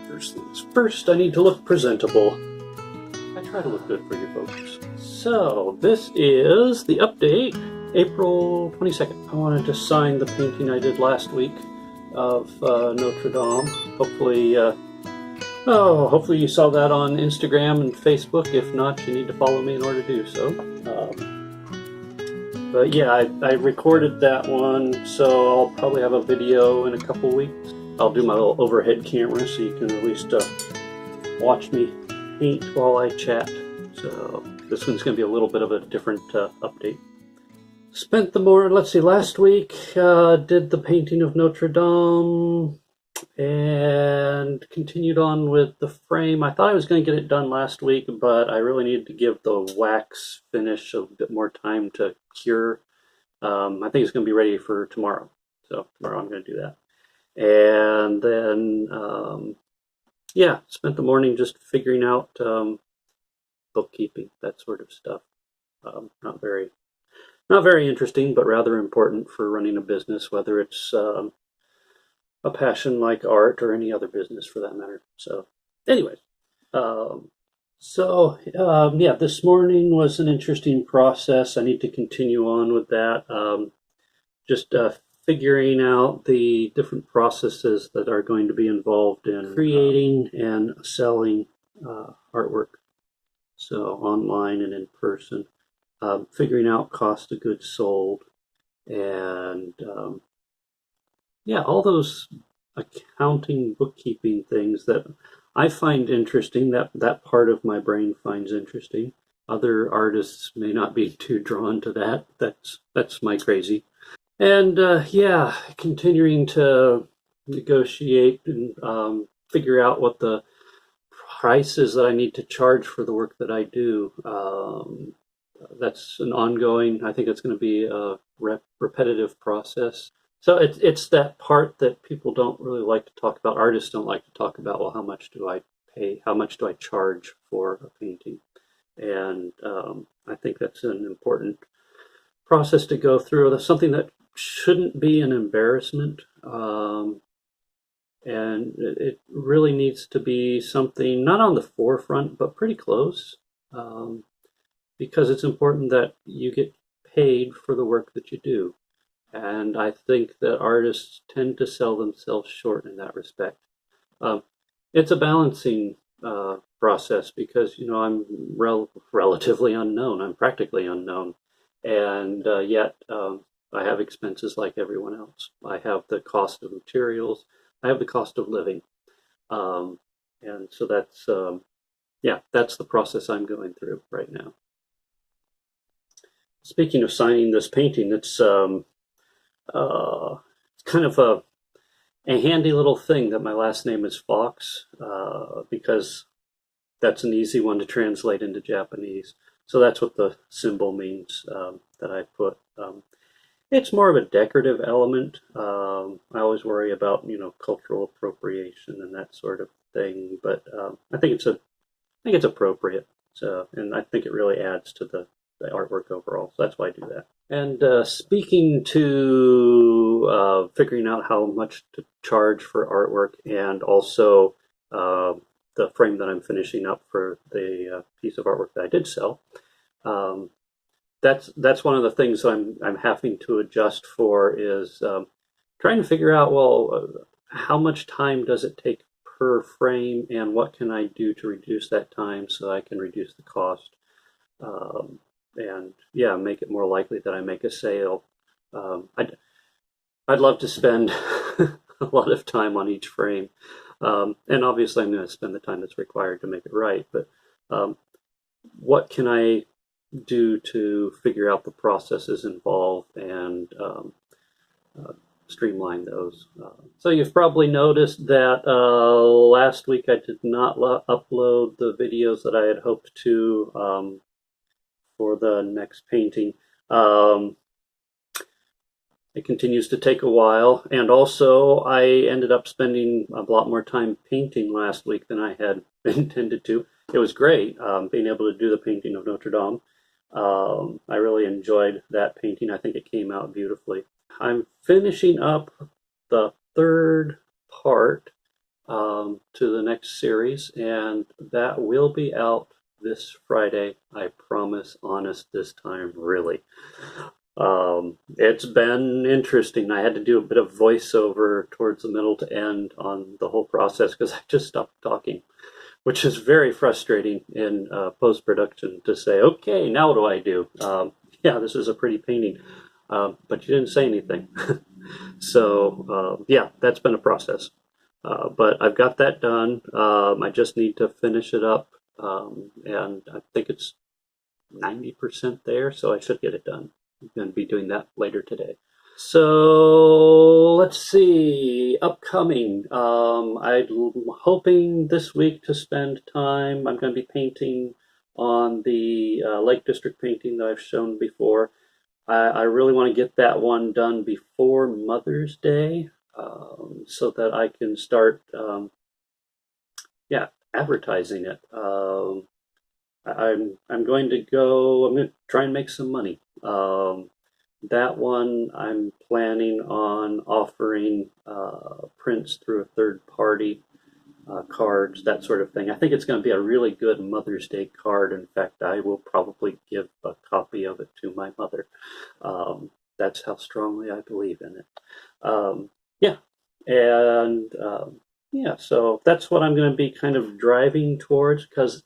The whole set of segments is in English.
First things first, I need to look presentable. I try to look good for you folks. So, this is the update, April 22nd. I wanted to sign the painting I did last week of Notre Dame. Hopefully, hopefully you saw that on Instagram and Facebook. If not, you need to follow me in order to do so. But yeah, I recorded that one, so I'll probably have a video in a couple weeks. I'll do my little overhead camera so you can at least watch me paint while I chat. So this one's going to be a little bit of a different update. Spent the morning, let's see, last week did the painting of Notre Dame and continued on with the frame. I thought I was going to get it done last week, but I really needed to give the wax finish a bit more time to cure. I think it's going to be ready for tomorrow. So tomorrow I'm going to do that. And then, yeah, spent the morning just figuring out bookkeeping, that sort of stuff. Not very interesting, but rather important for running a business, whether it's a passion like art or any other business for that matter. So, anyways, yeah, this morning was an interesting process. I need to continue on with that. Just figuring out the different processes that are going to be involved in creating and selling artwork. So online and in person. Figuring out cost of goods sold, and yeah, all those accounting, bookkeeping things that I find interesting, that part of my brain finds interesting. Other artists may not be too drawn to that. That's my crazy. And yeah, continuing to negotiate and figure out what the prices that I need to charge for the work that I do. That's an ongoing, I think it's going to be a repetitive process. So it's that part that people don't really like to talk about. Artists don't like to talk about, well, how much do I pay? How much do I charge for a painting? And I think that's an important process to go through. That's something that shouldn't be an embarrassment. And it really needs to be something not on the forefront, but pretty close. Because it's important that you get paid for the work that you do. And I think that artists tend to sell themselves short in that respect. It's a balancing process because, you know, I'm relatively unknown. I'm practically unknown. And yet I have expenses like everyone else. I have the cost of materials. I have the cost of living. And so that's, yeah, that's the process I'm going through right now. Speaking of signing this painting, it's kind of a handy little thing that my last name is Fox, because that's an easy one to translate into Japanese. So that's what the symbol means that I put. It's more of a decorative element. I always worry about, you know, cultural appropriation and that sort of thing, but I think it's appropriate. So, and I think it really adds to the artwork overall. So that's why I do that. And speaking to figuring out how much to charge for artwork, and also the frame that I'm finishing up for the piece of artwork that I did sell, that's one of the things I'm having to adjust for is trying to figure out, well, how much time does it take per frame, and what can I do to reduce that time so I can reduce the cost. And yeah, make it more likely that I make a sale. I'd love to spend a lot of time on each frame. And obviously I'm going to spend the time that's required to make it right. But what can I do to figure out the processes involved and streamline those? So you've probably noticed that last week I did not upload the videos that I had hoped to for the next painting. It continues to take a while, and also I ended up spending a lot more time painting last week than I had intended to. It was great being able to do the painting of Notre Dame. I really enjoyed that painting. I think it came out beautifully. I'm finishing up the third part to the next series, and that will be out this Friday. I promise, honest this time, really. It's been interesting. I had to do a bit of voiceover towards the middle to end on the whole process because I just stopped talking, which is very frustrating in post-production to say, okay, now what do I do? Yeah, this is a pretty painting, but you didn't say anything. So yeah, that's been a process. But I've got that done. I just need to finish it up, and I think it's 90% there, so I should get it done. I'm going to be doing that later today. So let's see, upcoming. I'm hoping this week to spend time. I'm going to be painting on the Lake District painting that I've shown before. I really want to get that one done before Mother's Day, so that I can start, yeah, advertising it. I'm going to try and make some money. That one I'm planning on offering prints through a third party, cards, that sort of thing. I think it's going to be a really good Mother's Day card. In fact, I will probably give a copy of it to my mother. That's how strongly I believe in it. Yeah, and yeah, so that's what I'm going to be kind of driving towards because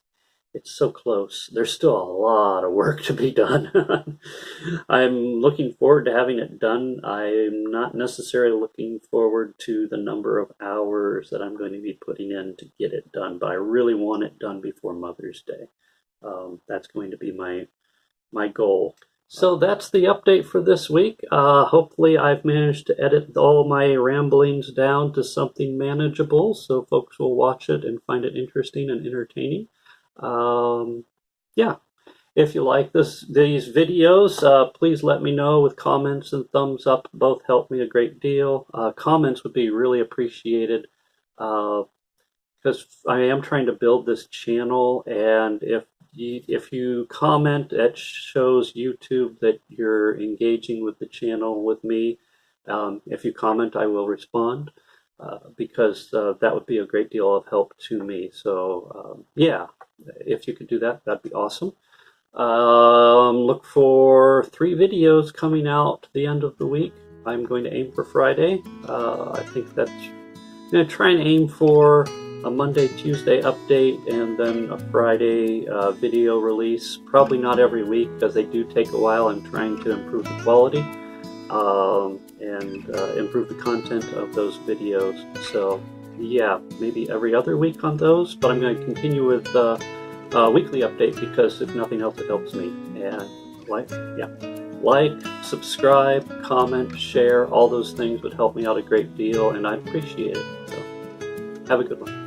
it's so close. There's still a lot of work to be done. I'm looking forward to having it done. I'm not necessarily looking forward to the number of hours that I'm going to be putting in to get it done, but I really want it done before Mother's Day. That's going to be my goal. So that's the update for this week. Hopefully I've managed to edit all my ramblings down to something manageable so folks will watch it and find it interesting and entertaining. Yeah, if you like these videos, please let me know with comments and thumbs up. Both help me a great deal. Comments would be really appreciated because I am trying to build this channel, and if you comment, it shows YouTube that you're engaging with the channel with me. If you comment, I will respond. Because that would be a great deal of help to me. So yeah, if you could do that, that'd be awesome. Look for 3 videos coming out the end of the week. I'm going to aim for Friday. I think I'm going to try and aim for a Monday, Tuesday update and then a Friday video release. Probably not every week because they do take a while. I'm trying to improve the quality. And improve the content of those videos. So yeah, maybe every other week on those, but I'm going to continue with weekly update because if nothing else, it helps me. And like, subscribe, comment, share, all those things would help me out a great deal, and I appreciate it. So have a good one.